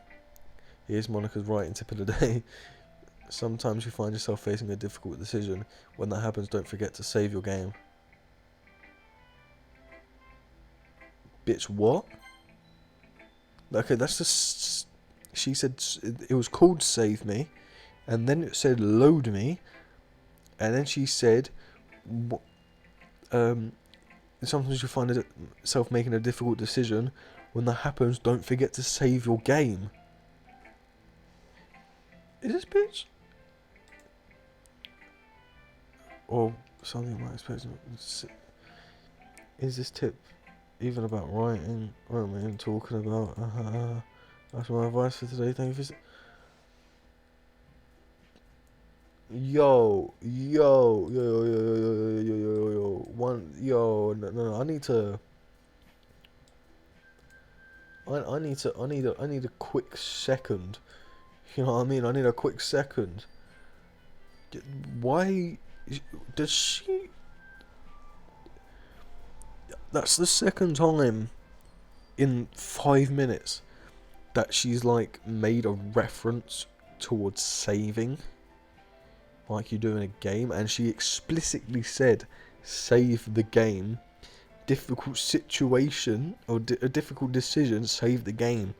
here's Monica's writing tip of the day. Sometimes you find yourself facing a difficult decision. When that happens, don't forget to save your game. Bitch, what? Okay, that's just... She said it was called Save Me, and then it said Load Me, and then she said... sometimes you find yourself making a difficult decision. When that happens, don't forget to save your game. Is this bitch? or something about expecting. Is this tip even about writing? What am I even talking about? That's my advice for today. Thank you for. Yo. No. I need a quick second. You know what I mean? I need a quick second. Why does she? That's the second time in 5 minutes that she's like made a reference towards saving, like you do in a game, and she explicitly said, "Save the game." Difficult situation or a difficult decision. Save the game.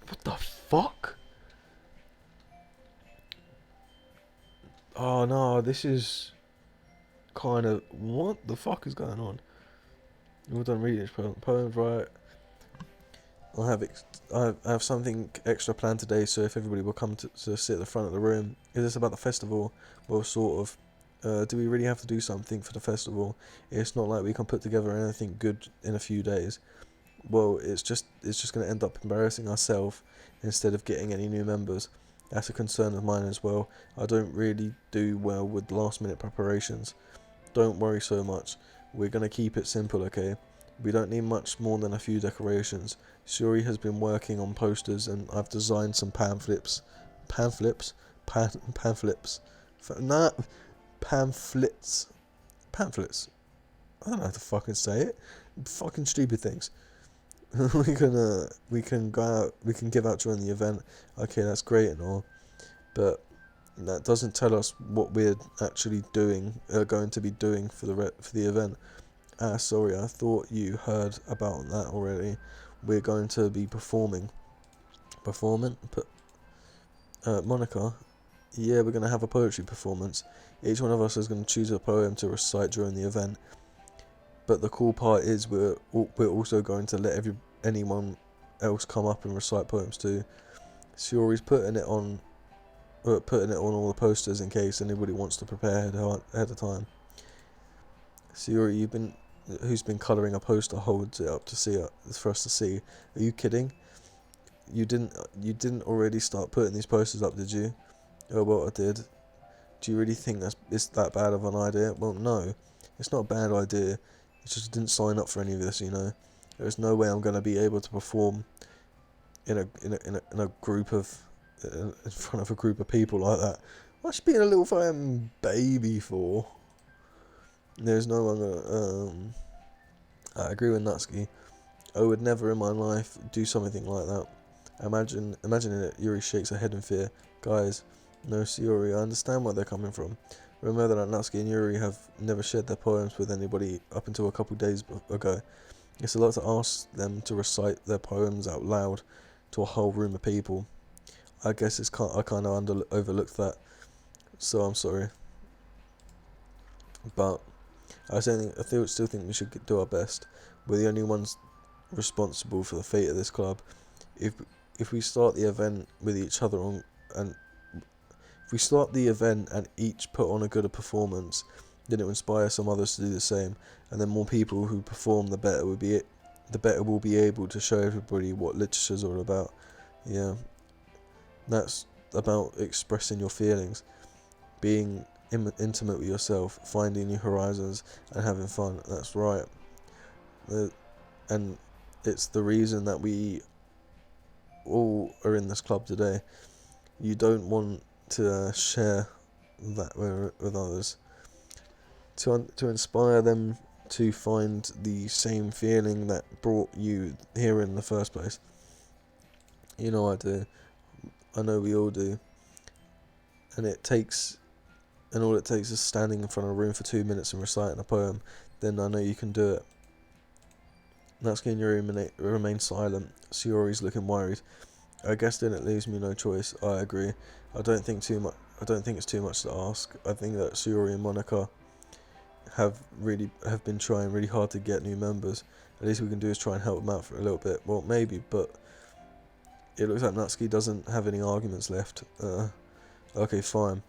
What the fuck? Oh no, this is kind of what the fuck is going on? We're done reading this poems, right? I have something extra planned today, so if everybody will come to sit at the front of the room. Is this about the festival? Well, sort of. Do we really have to do something for the festival? It's not like we can put together anything good in a few days. Well, it's just going to end up embarrassing ourselves instead of getting any new members. That's a concern of mine as well. I don't really do well with last minute preparations. Don't worry so much. We're going to keep it simple, okay? We don't need much more than a few decorations. Yuri has been working on posters and I've designed some pamphlets. Pamphlets? Nah, pamphlets. Pamphlets. I don't know how to fucking say it. Fucking stupid things. we can go out, we can give out during the event. Okay, that's great and all, but that doesn't tell us what we're actually going to be doing for the event. Sorry, I thought you heard about that already. We're going to be performing. Monica? Yeah, we're going to have a poetry performance. Each one of us is going to choose a poem to recite during the event. But the cool part is we're also going to let anyone else come up and recite poems too. Yuri's putting it on all the posters in case anybody wants to prepare ahead of time. Yuri, who's been colouring a poster, holds it up for us to see. Are you kidding? You didn't already start putting these posters up, did you? Oh well, I did. Do you really think it's that bad of an idea? Well, no, it's not a bad idea. It's just I didn't sign up for any of this, you know. There's no way I'm gonna be able to perform in a group of in front of a group of people like that. What's she being a little fucking baby for? There's no one gonna. I agree with Natsuki. I would never in my life do something like that. Imagining it, Yuri shakes her head in fear. Guys, no, Yuri, I understand where they're coming from. Remember that Natsuki and Yuri have never shared their poems with anybody up until a couple days ago. It's a lot to ask them to recite their poems out loud to a whole room of people. I guess I kind of overlooked that, so I'm sorry. But I still think we should do our best. We're the only ones responsible for the fate of this club. If we start the event with each other and if we start the event and each put on a good performance, then it will inspire some others to do the same, and then more people who perform, the better we'll be able to show everybody what literature's all about. Yeah, that's about expressing your feelings, being intimate with yourself, finding new horizons, and having fun. That's right. And it's the reason that we all are in this club today. You don't want to share that with others, to inspire them to find the same feeling that brought you here in the first place. You know I do. I know we all do. And all it takes is standing in front of a room for 2 minutes and reciting a poem. Then I know you can do it. Natsuki and Yuri remain silent. Sayori's looking worried. I guess then it leaves me no choice. I agree. I don't think it's too much to ask. I think that Sayori and Monica have been trying really hard to get new members. At least we can do is try and help them out for a little bit. Well, maybe, but it looks like Natsuki doesn't have any arguments left. Okay, fine.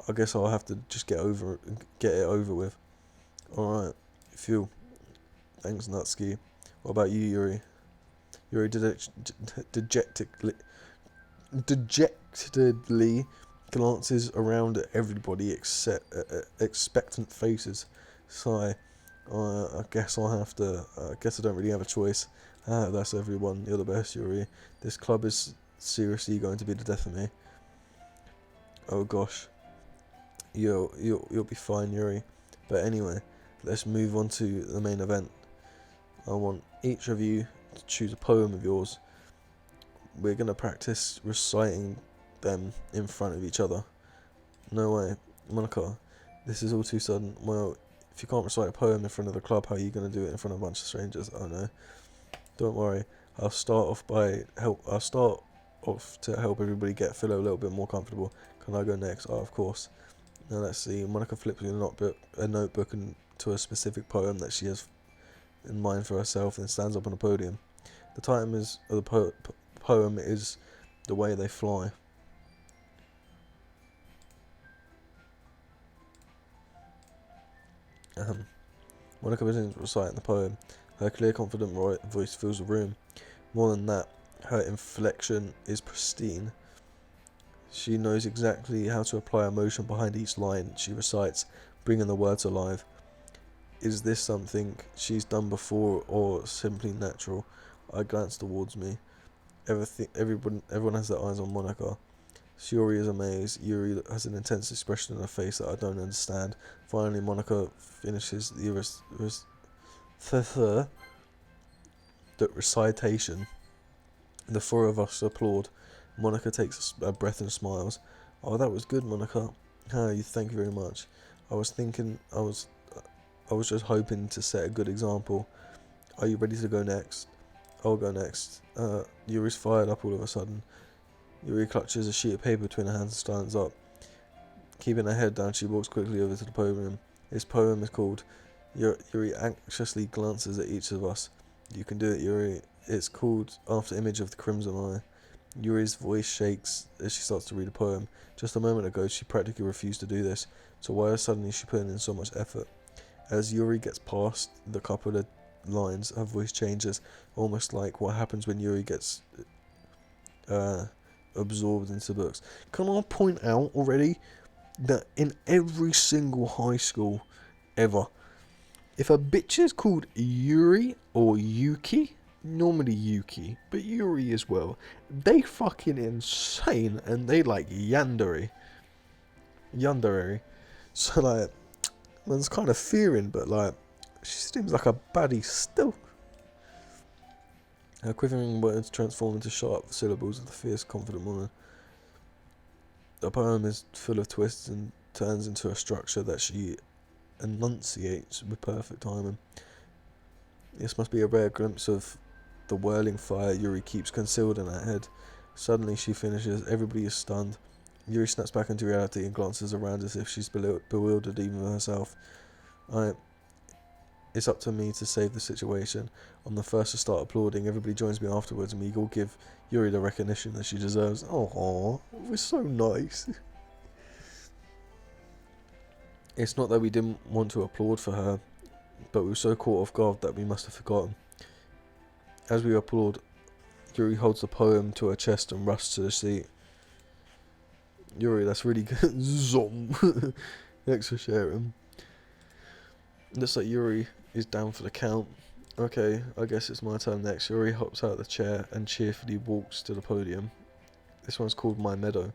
I guess I'll have to just get it over with. Alright, Phil. Thanks, Nutski. What about you, Yuri? Yuri dejectedly glances around at everybody except expectant faces. Sigh. I guess I'll have to. I guess I don't really have a choice. That's everyone. You're the best, Yuri. This club is seriously going to be the death of me. Oh gosh. You'll be fine, Yuri. But anyway, let's move on to the main event. I want each of you to choose a poem of yours. We're gonna practice reciting them in front of each other. No way, Monica. This is all too sudden. Well, if you can't recite a poem in front of the club, how are you gonna do it in front of a bunch of strangers? Oh no. Don't worry. I'll start off to help everybody feel a little bit more comfortable. Can I go next? Oh, of course. Now let's see. Monica flips a notebook into a specific poem that she has in mind for herself and stands up on a podium. The title of the poem is "The Way They Fly." Monica begins reciting the poem. Her clear, confident voice fills the room. More than that, her inflection is pristine. She knows exactly how to apply emotion behind each line she recites, bringing the words alive. Is this something she's done before or simply natural? I glance towards me. Everyone has their eyes on Monica. Yuri is amazed. Yuri has an intense expression on her face that I don't understand. Finally, Monica finishes the recitation. The four of us applaud. Monica takes a breath and smiles. Oh, that was good, Monica. Thank you very much. I was just hoping to set a good example. Are you ready to go next? I'll go next. Yuri's fired up all of a sudden. Yuri clutches a sheet of paper between her hands and stands up. Keeping her head down, she walks quickly over to the podium. This poem is called Yuri anxiously glances at each of us. You can do it, Yuri. It's called after image of the Crimson Eye. Yuri's voice shakes as she starts to read a poem. Just a moment ago, she practically refused to do this, so why suddenly is she putting in so much effort? As Yuri gets past the couple of lines, her voice changes, almost like what happens when Yuri gets absorbed into books. Can I point out already that in every single high school ever, if a bitch is called Yuri or Yuki, normally Yuki, but Yuri as well, they fucking insane and they like yandere. So like, man's kind of fearing, but like, she seems like a baddie still. Her quivering words transform into sharp syllables of the fierce, confident woman. The poem is full of twists and turns into a structure that she enunciates with perfect timing. This must be a rare glimpse of the whirling fire Yuri keeps concealed in her head. Suddenly she finishes. Everybody is stunned. Yuri snaps back into reality and glances around as if she's bewildered even herself. It's up to me to save the situation. I'm the first to start applauding. Everybody joins me afterwards and we all give Yuri the recognition that she deserves. Oh, we're so nice. It's not that we didn't want to applaud for her, but we were so caught off guard that we must have forgotten. As we applaud, Yuri holds the poem to her chest and rushes to the seat. Yuri, that's really good. Zom. Thanks for sharing. Looks like Yuri is down for the count. Okay, I guess it's my turn next. Yuri hops out of the chair and cheerfully walks to the podium. This one's called My Meadow.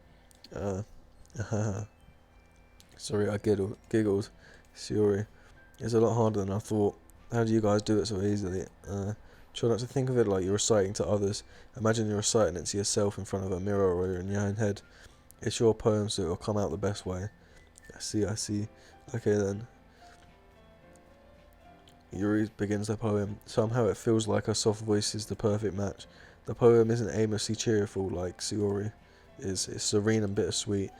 Sorry, I giggled. It's Yuri. It's a lot harder than I thought. How do you guys do it so easily? Try not to think of it like you're reciting to others. Imagine you're reciting it to yourself in front of a mirror or in your own head. It's your poem, so it'll come out the best way. I see. Okay then. Yuri begins the poem. Somehow it feels like her soft voice is the perfect match. The poem isn't aimlessly cheerful like Sayori is. It's serene and bittersweet.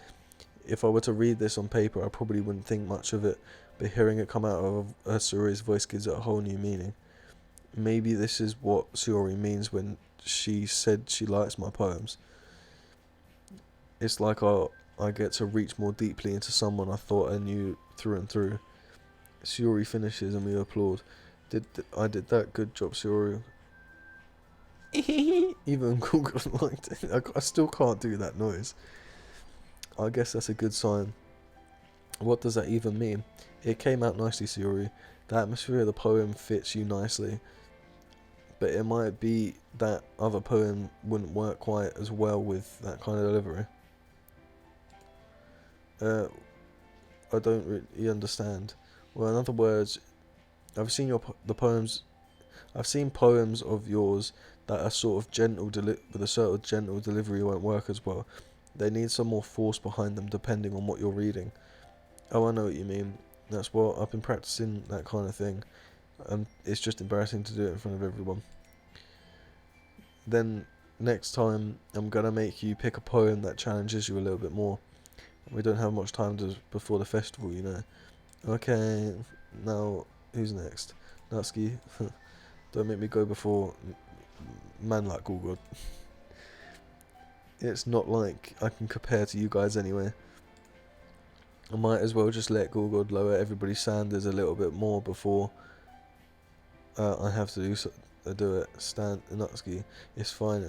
If I were to read this on paper, I probably wouldn't think much of it, but hearing it come out of Sayori's voice gives it a whole new meaning. Maybe this is what Sayori means when she said she likes my poems. It's like I I get to reach more deeply into someone I thought I knew through and through. Yuri finishes and we applaud. I did that, good job, Yuri. Even Google liked it. I still can't do that noise. I guess that's a good sign. What does that even mean? It came out nicely, Yuri. The atmosphere of the poem fits you nicely. But it might be that other poem wouldn't work quite as well with that kind of delivery. I don't really understand. Well, in other words, I've seen I've seen poems of yours that are sort of with a sort of gentle delivery won't work as well. They need some more force behind them depending on what you're reading. Oh, I know what you mean. That's what I've been practicing, that kind of thing. It's just embarrassing to do it in front of everyone. Then next time I'm gonna make you pick a poem that challenges you a little bit more. We don't have much time before the festival, you know. Okay, now who's next? Natsuki. Don't make me go before man like Google. It's not like I can compare to you guys anyway. I might as well just let Google lower everybody's standards a little bit more before I have to do it. Stan Natsuki. It's fine.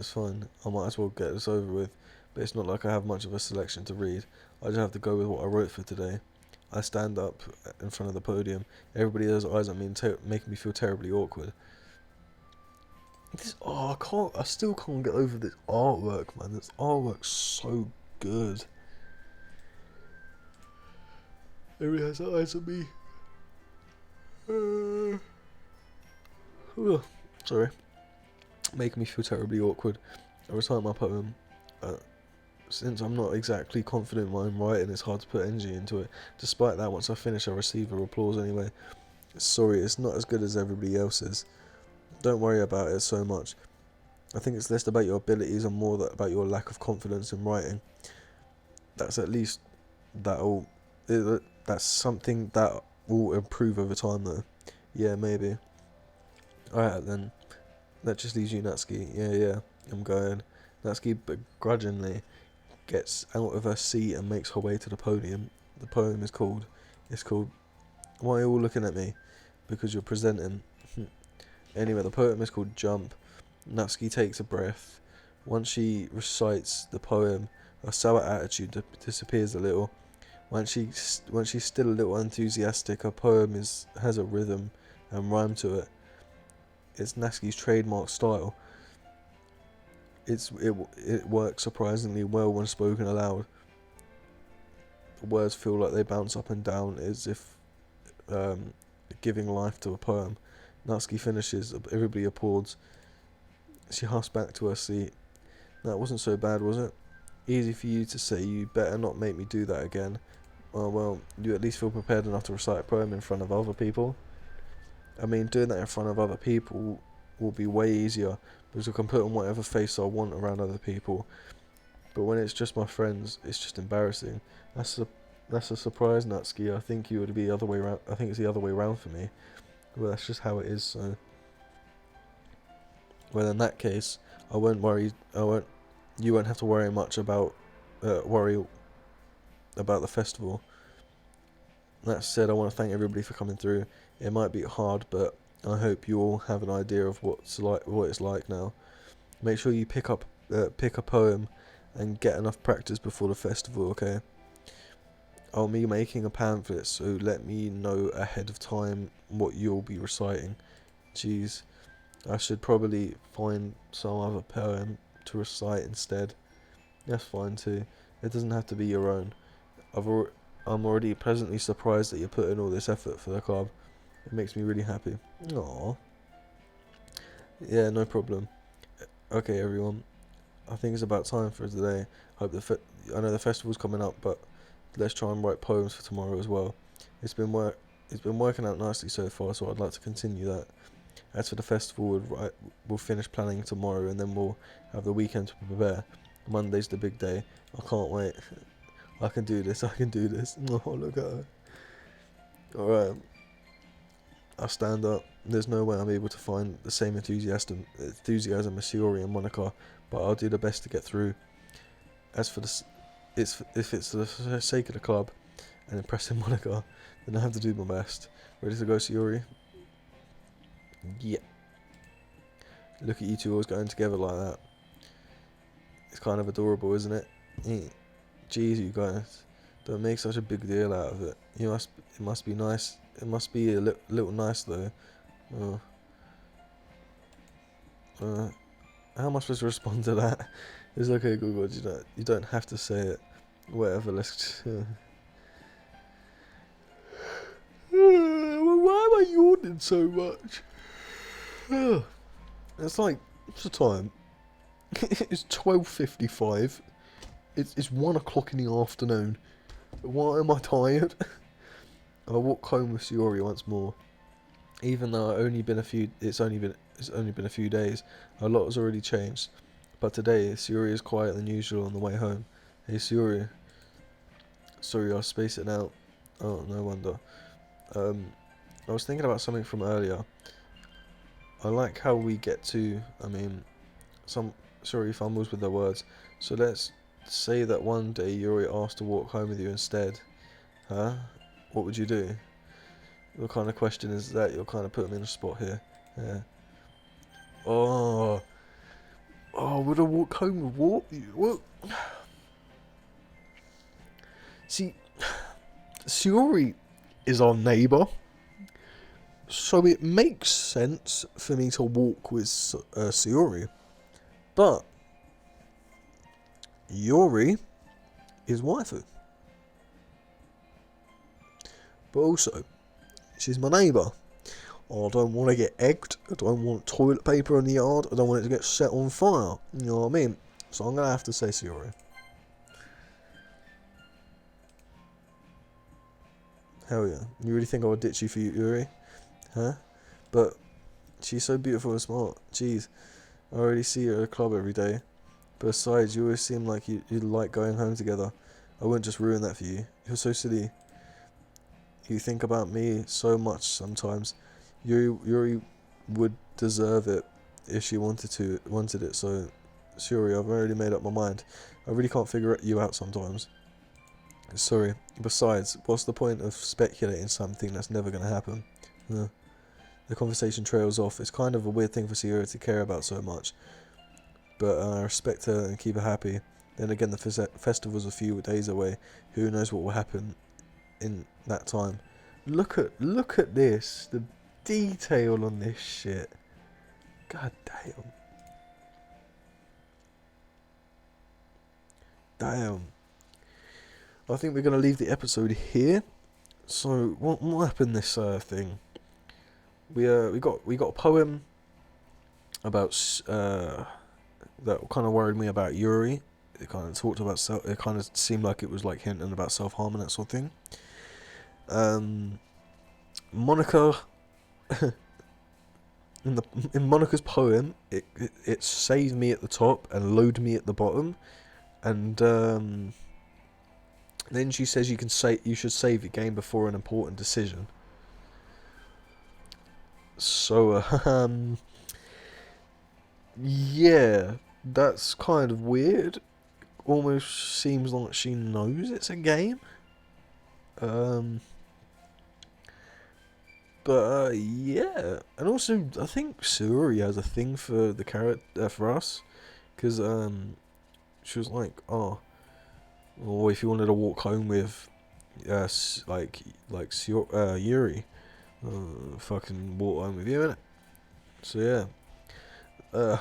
I might as well get this over with. But it's not like I have much of a selection to read. I just have to go with what I wrote for today. I stand up in front of the podium. Everybody has eyes on me and making me feel terribly awkward. I still can't get over this artwork, man. This artwork's so good. Everybody has eyes on me. Sorry. Making me feel terribly awkward. I recite my poem. Since I'm not exactly confident in what I'm writing, it's hard to put energy into it. Despite that, once I finish, I receive a applause anyway. Sorry, it's not as good as everybody else's. Don't worry about it so much. I think it's less about your abilities and more about your lack of confidence in writing. That's something that will improve over time though. Yeah, maybe. Alright then. That just leaves you, Natsuki. Yeah, I'm going. Natsuki begrudgingly gets out of her seat and makes her way to the podium. The poem is called Why Are You All Looking At Me? Because you're presenting. Anyway, the poem is called Jump. Natsuki takes a breath. Once she recites the poem, her sour attitude disappears a little. When she's still a little enthusiastic, her poem has a rhythm and rhyme to it. It's Natsuki's trademark style. It works surprisingly well when spoken aloud. The words feel like they bounce up and down as if giving life to a poem. Natsuki finishes, everybody applauds. She husks back to her seat. That wasn't so bad, was it? Easy for you to say, you better not make me do that again. Oh well, you at least feel prepared enough to recite a poem in front of other people. I mean, doing that in front of other people will be way easier, because I can put on whatever face I want around other people. But when it's just my friends, it's just embarrassing. That's a surprise, Natsuki. I think you would be the other way around. I think it's the other way around for me. Well, that's just how it is. So, well, in that case, I won't worry. You won't have to worry much about the festival. That said, I want to thank everybody for coming through. It might be hard, but I hope you all have an idea of what it's like now. Make sure you pick a poem and get enough practice before the festival, okay? I'll be making a pamphlet, so let me know ahead of time what you'll be reciting. Jeez, I should probably find some other poem to recite instead. That's fine too. It doesn't have to be your own. I'm already pleasantly surprised that you're putting all this effort for the club. It makes me really happy. Aww. Yeah, no problem. Okay, everyone. I think it's about time for today. I know the festival's coming up, but let's try and write poems for tomorrow as well. It's been working out nicely so far, so I'd like to continue that. As for the festival, we'll finish planning tomorrow, and then we'll have the weekend to prepare. Monday's the big day. I can't wait. I can do this. Oh, look at her. Alright. I stand up. There's no way I'm able to find the same enthusiasm as Yuri and Monica, but I'll do the best to get through. As for if it's for the sake of the club and impressing Monica, then I have to do my best. Ready to go, Yuri? Yeah. Look at you two always going together like that. It's kind of adorable, isn't it? Jeez, you guys, don't make such a big deal out of it. It must be nice. It must be a little nice though. How am I supposed to respond to that? It's okay, Google. You don't have to say it. Whatever. Let's. Why am I yawning so much? It's like, what's the time? It's 12:55. It's 1 o'clock in the afternoon. Why am I tired? I walk home with Yuri once more. Even though it's only been a few days, a lot has already changed. But today, Yuri is quieter than usual on the way home. Hey Yuri. Sorry, I'll space it out. Oh, no wonder. I was thinking about something from earlier. I like how we get to, Yuri fumbles with the words. So let's say that one day Yuri asked to walk home with you instead. Huh? What would you do? What kind of question is that? You're kind of putting me in a spot here. Yeah. Oh, would I walk home with what? See, Yuri is our neighbour, so it makes sense for me to walk with Yuri. But Yuri is waifu. But also, she's my neighbour. I don't want to get egged. I don't want toilet paper in the yard. I don't want it to get set on fire. You know what I mean? So I'm going to have to say Yuri. Hell yeah. You really think I would ditch you for Yuri? Huh? But she's so beautiful and smart. Jeez. I already see her at a club every day. Besides, you always seem like you like going home together. I wouldn't just ruin that for you. You're so silly. You think about me so much sometimes. Yuri would deserve it if she wanted it. So, Yuri, I've already made up my mind. I really can't figure you out sometimes. Sorry. Besides, what's the point of speculating something that's never going to happen? The conversation trails off. It's kind of a weird thing for Yuri to care about so much. But I respect her and keep her happy. Then again, the festival's a few days away. Who knows what will happen in that time. Look at this. The detail on this shit. God damn. Damn. I think we're going to leave the episode here. So, what happened this thing? We got a poem about that kind of worried me about Yuri. It kind of talked about it kind of seemed like it was like hinting about self-harm and that sort of thing. Monica in Monica's poem, it saved me at the top and lowered me at the bottom, and then she says you should save the game before an important decision. So yeah, that's kind of weird. Almost seems like she knows it's a game. But yeah, and also I think Yuri has a thing for the character for us, because she was like, or if you wanted to walk home with, Yuri, fucking walk home with you, innit? So yeah.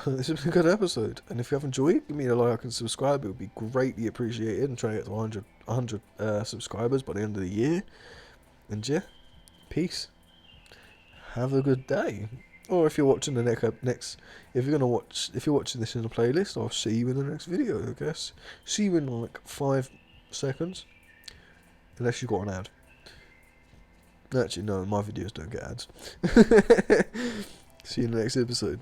This has been a good episode, and if you have enjoyed, give me a like and subscribe. It would be greatly appreciated. I'm trying to get to 100 subscribers by the end of the year. And yeah, peace. Have a good day. Or if you're watching the if you're watching this in a playlist, I'll see you in the next video, I guess. See you in like 5 seconds, unless you got an ad. Actually, no, my videos don't get ads. See you in the next episode.